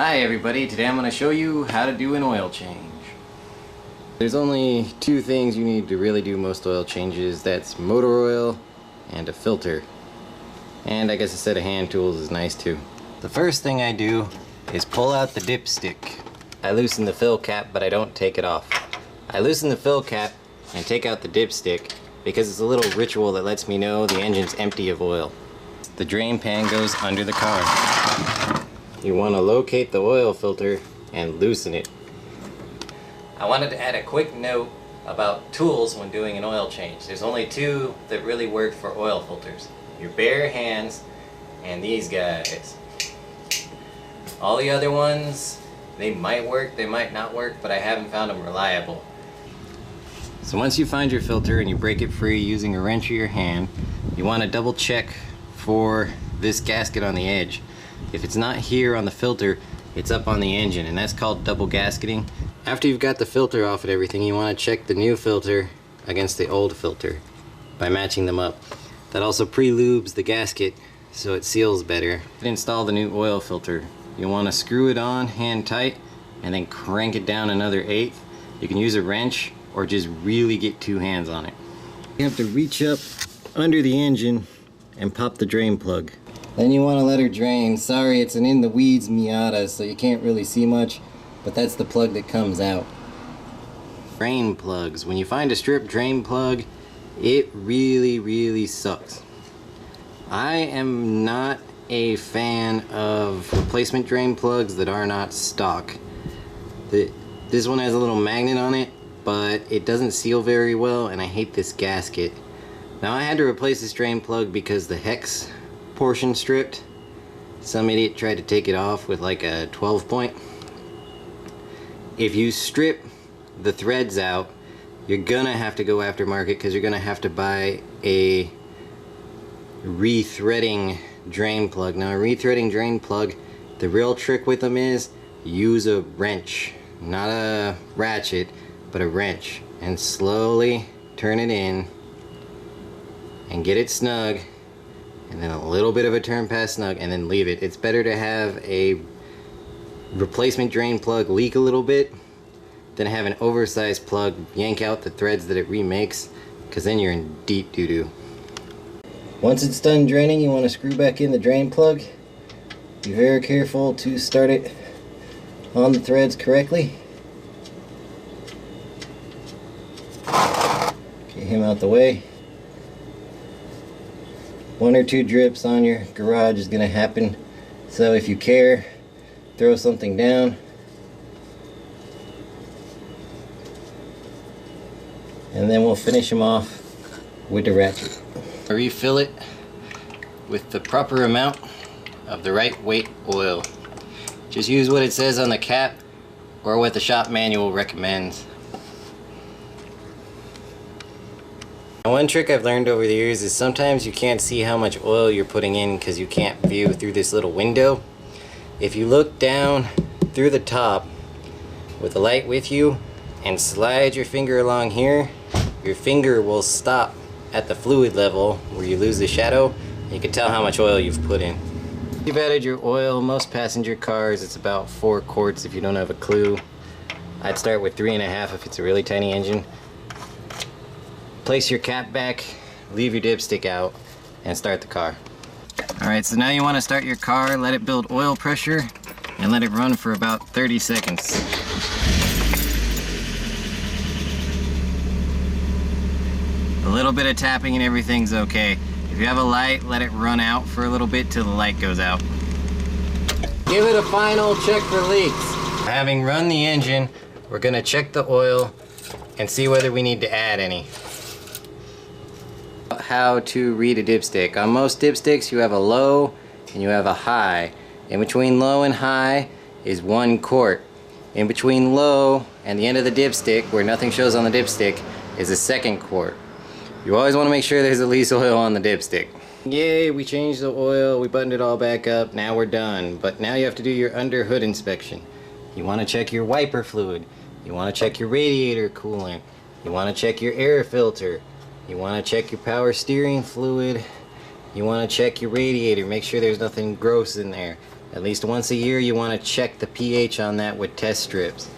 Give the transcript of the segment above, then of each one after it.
Hi everybody, today I'm going to show you how to do an oil change. There's only two things you need to really do most oil changes. That's motor oil and a filter. And I guess a set of hand tools is nice too. The first thing I do is pull out the dipstick. I loosen the fill cap, but I don't take it off. I loosen the fill cap and take out the dipstick because it's a little ritual that lets me know the engine's empty of oil. The drain pan goes under the car. You want to locate the oil filter and loosen it. I wanted to add a quick note about tools when doing an oil change. There's only two that really work for oil filters. Your bare hands and these guys. All the other ones, they might work, they might not work, but I haven't found them reliable. So once you find your filter and you break it free using a wrench or your hand, you want to double check for this gasket on the edge. If it's not here on the filter, it's up on the engine, and that's called double gasketing. After you've got the filter off and everything, you want to check the new filter against the old filter by matching them up. That also pre-lubes the gasket so it seals better. To install the new oil filter, you want to screw it on hand tight and then crank it down another 1/8. You can use a wrench or just really get two hands on it. You have to reach up under the engine and pop the drain plug. Then you want to let her drain. Sorry, it's an in the weeds Miata, so you can't really see much, but that's the plug that comes out. Drain plugs. When you find a strip drain plug, it really sucks. I am not a fan of replacement drain plugs that are not stock. This one has a little magnet on it, but it doesn't seal very well, and I hate this gasket. Now I had to replace this drain plug because the hex portion stripped. Some idiot tried to take it off with like a 12 point. If you strip the threads out, you're gonna have to go aftermarket because you're gonna have to buy a rethreading drain plug. Now a rethreading drain plug, the real trick with them is use a wrench, not a ratchet, but a wrench, and slowly turn it in and get it snug, and then a little bit of a turn past snug, and then leave it. It's better to have a replacement drain plug leak a little bit than have an oversized plug yank out the threads that it remakes, because then you're in deep doo-doo. Once it's done draining, you want to screw back in the drain plug. Be very careful to start it on the threads correctly. Get him out the way. 1 or 2 drips on your garage is going to happen, so if you care, throw something down. And then we'll finish them off with the ratchet. Refill it with the proper amount of the right weight oil. Just use what it says on the cap or what the shop manual recommends. One trick I've learned over the years is sometimes you can't see how much oil you're putting in because you can't view through this little window. If you look down through the top with the light with you and slide your finger along here, your finger will stop at the fluid level where you lose the shadow. You can tell how much oil you've put in. You've added your oil. Most passenger cars, it's about 4 quarts if you don't have a clue. I'd start with 3.5 if it's a really tiny engine. Place your cap back, leave your dipstick out, and start the car. Alright, so now you want to start your car, let it build oil pressure, and let it run for about 30 seconds. A little bit of tapping and everything's okay. If you have a light, let it run out for a little bit till the light goes out. Give it a final check for leaks. Having run the engine, we're going to check the oil and see whether we need to add any. How to read a dipstick. On most dipsticks you have a low and you have a high. In between low and high is 1 quart. In between low and the end of the dipstick, where nothing shows on the dipstick, is a 2nd quart. You always want to make sure there's at least oil on the dipstick. Yay, we changed the oil, we buttoned it all back up, now we're done. But now you have to do your under hood inspection. You want to check your wiper fluid. You want to check your radiator coolant. You want to check your air filter. You want to check your power steering fluid. You want to check your radiator, make sure there's nothing gross in there. At least once a year you want to check the pH on that with test strips.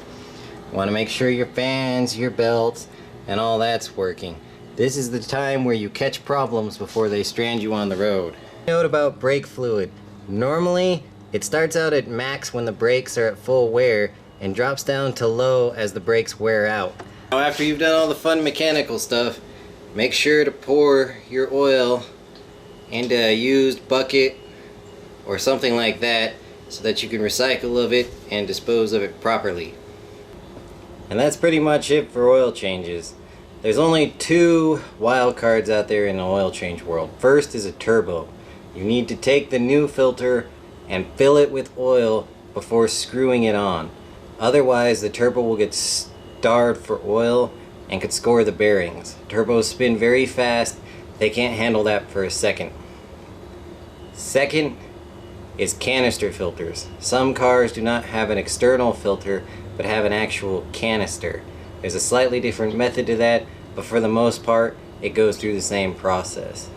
You want to make sure your fans, your belts, and all that's working. This is the time where you catch problems before they strand you on the road. Note about brake fluid. Normally, it starts out at max when the brakes are at full wear and drops down to low as the brakes wear out. Now after you've done all the fun mechanical stuff, make sure to pour your oil into a used bucket or something like that so that you can recycle of it and dispose of it properly. And that's pretty much it for oil changes. There's only two wild cards out there in the oil change world. First is a turbo. You need to take the new filter and fill it with oil before screwing it on. Otherwise the turbo will get starved for oil and could score the bearings. Turbos spin very fast. They can't handle that for a second. Second is canister filters. Some cars do not have an external filter but have an actual canister. There's a slightly different method to that, but for the most part it goes through the same process.